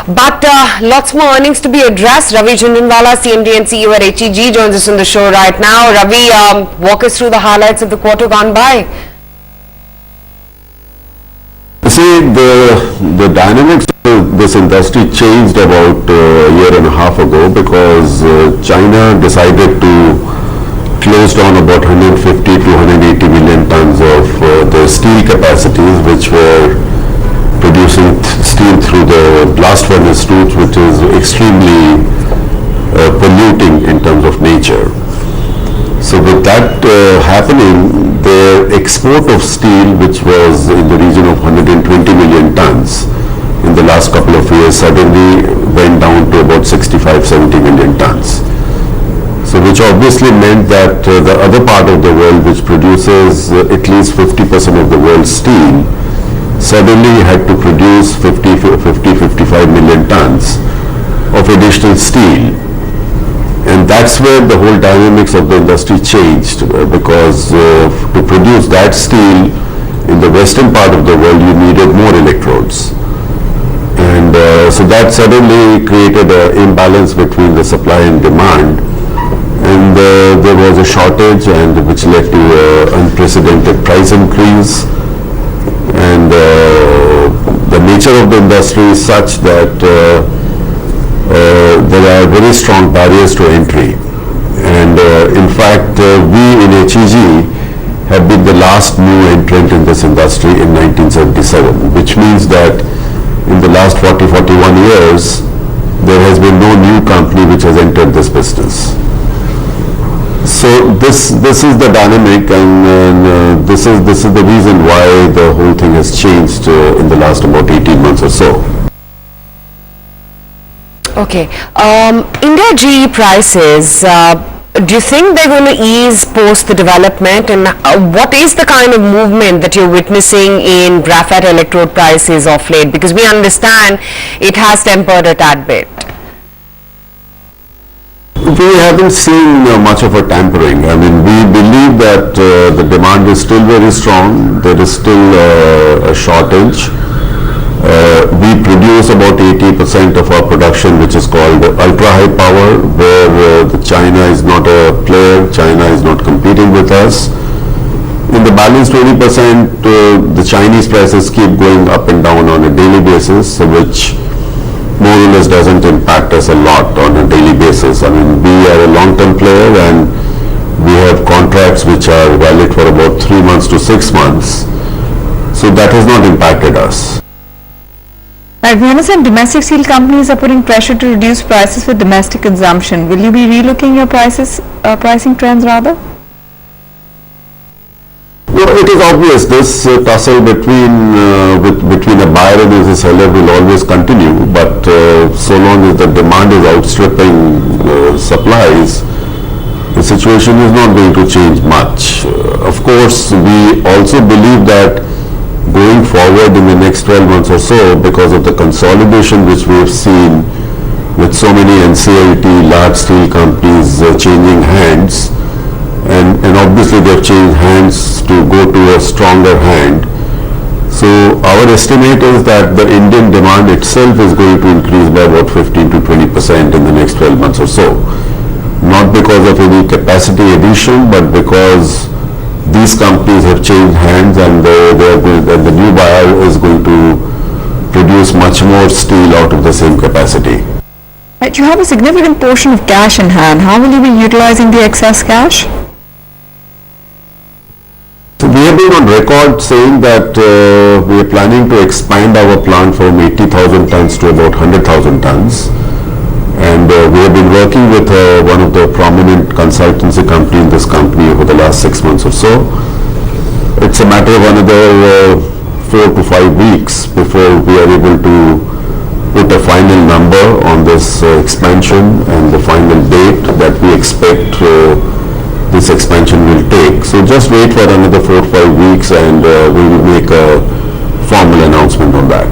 But lots more earnings to be addressed. Ravi Jhunjhunwala, CMD and CEO at HEG, joins us on the show right now. Ravi, walk us through the highlights of the quarter gone by. See, the dynamics of this industry changed about a year and a half ago because China decided to close down about 150 to 180 million tons of the steel capacities, which were producing steel through the blast furnace route, which is extremely polluting in terms of nature. So with that happening, the export of steel, which was in the region of 120 million tons in the last couple of years, suddenly went down to about 65-70 million tons. So which obviously meant that the other part of the world, which produces at least 50% of the world's steel, suddenly had to produce 50-55 million tons of additional steel. And that's where the whole dynamics of the industry changed, because to produce that steel in the western part of the world, you needed more electrodes. And so that suddenly created an imbalance between the supply and demand. And there was a shortage, and which led to an unprecedented price increase. And the nature of the industry is such that there are very strong barriers to entry. And in fact, we in HEG have been the last new entrant in this industry in 1977, which means that in the last 40-41 years, there has been no new company which has entered this business. So this is the dynamic, and this is the reason why the whole thing has changed in the last about 18 months or so. Okay. India GE prices, do you think they're going to ease post the development, and what is the kind of movement that you're witnessing in graphite electrode prices of late? Because we understand it has tempered a tad bit. We haven't seen much of a tampering. I mean, we believe that the demand is still very strong. There is still a shortage. We produce about 80% of our production, which is called ultra high power, where China is not a player. China is not competing with us. In the balance 20%, the Chinese prices keep going up and down on a daily basis, which more or less doesn't impact us a lot on a daily basis. I mean, we are a long-term player, and we have contracts which are valid for about 3 months to 6 months. So that has not impacted us. Right, we understand domestic steel companies are putting pressure to reduce prices for domestic consumption. Will you be relooking your pricing trends rather? Well, it is obvious this tussle between a buyer and a seller will always continue, but so long as the demand is outstripping supplies, the situation is not going to change much. Of course, we also believe that going forward in the next 12 months or so, because of the consolidation which we have seen with so many NCLT large steel companies changing hands, and obviously they have changed hands to go to a stronger hand. So our estimate is that the Indian demand itself is going to increase by about 15 to 20% in the next 12 months or so. Not because of any capacity addition, but because these companies have changed hands, and the new buyer is going to produce much more steel out of the same capacity. Right, you have a significant portion of cash in hand. How will you be utilizing the excess cash? So we have been on record saying that we are planning to expand our plant from 80,000 tons to about 100,000 tons. And we have been working with one of the prominent consultancy company in this company over the last 6 months or so. It's a matter of another 4 to 5 weeks before we are able to put a final number on this expansion and the final date that we expect this expansion will take. So just wait for another 4 to 5 weeks, and we will make a formal announcement on that.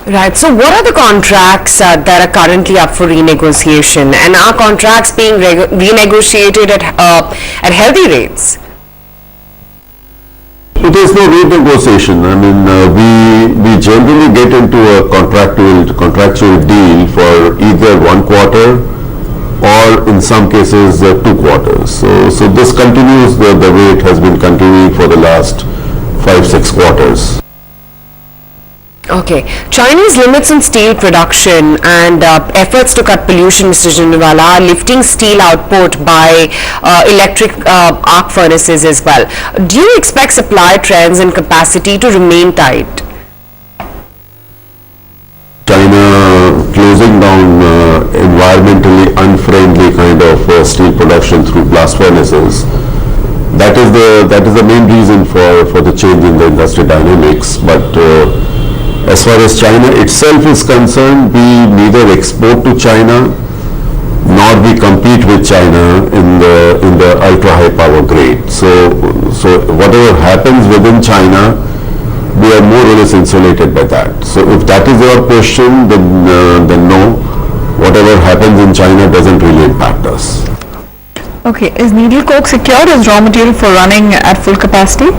Right. So what are the contracts that are currently up for renegotiation, and are contracts being renegotiated at healthy rates? There's no renegotiation. I mean, we generally get into a contractual deal for either 1 quarter or in some cases 2 quarters. So this continues the way it has been continuing for the last 5-6 quarters. Okay. Chinese limits on steel production and efforts to cut pollution, Mr. Jhunjhunwala, are lifting steel output by electric arc furnaces as well. Do you expect supply trends and capacity to remain tight? China closing down environmentally unfriendly kind of steel production through blast furnaces. That is the main reason for the change in the industry dynamics. But as far as China itself is concerned, we neither export to China nor we compete with China in the ultra high power grade. So whatever happens within China, we are more or less insulated by that. So if that is your question, then no, whatever happens in China doesn't really impact us. Okay, is needle coke secured as raw material for running at full capacity?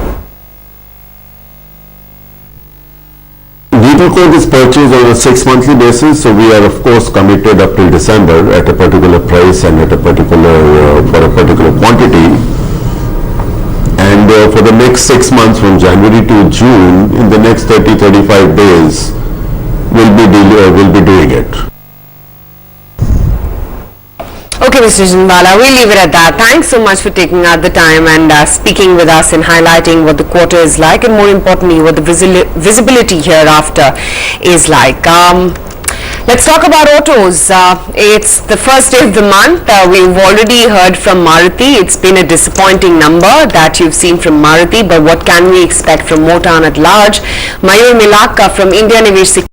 Needle coke is purchased on a 6-monthly basis, so we are of course committed up till December at a particular price and at a particular for a particular quantity. And for the next 6 months, from January to June, in the next 30-35 days, we'll be doing it. Okay, Mr. Jhunjhunwala, we'll leave it at that. Thanks so much for taking out the time and speaking with us and highlighting what the quarter is like, and more importantly, what the visibility hereafter is like. Let's talk about autos. It's the first day of the month. We've already heard from Maruti. It's been a disappointing number that you've seen from Maruti, but what can we expect from Motan at large? Mayur Milak from India Nivesh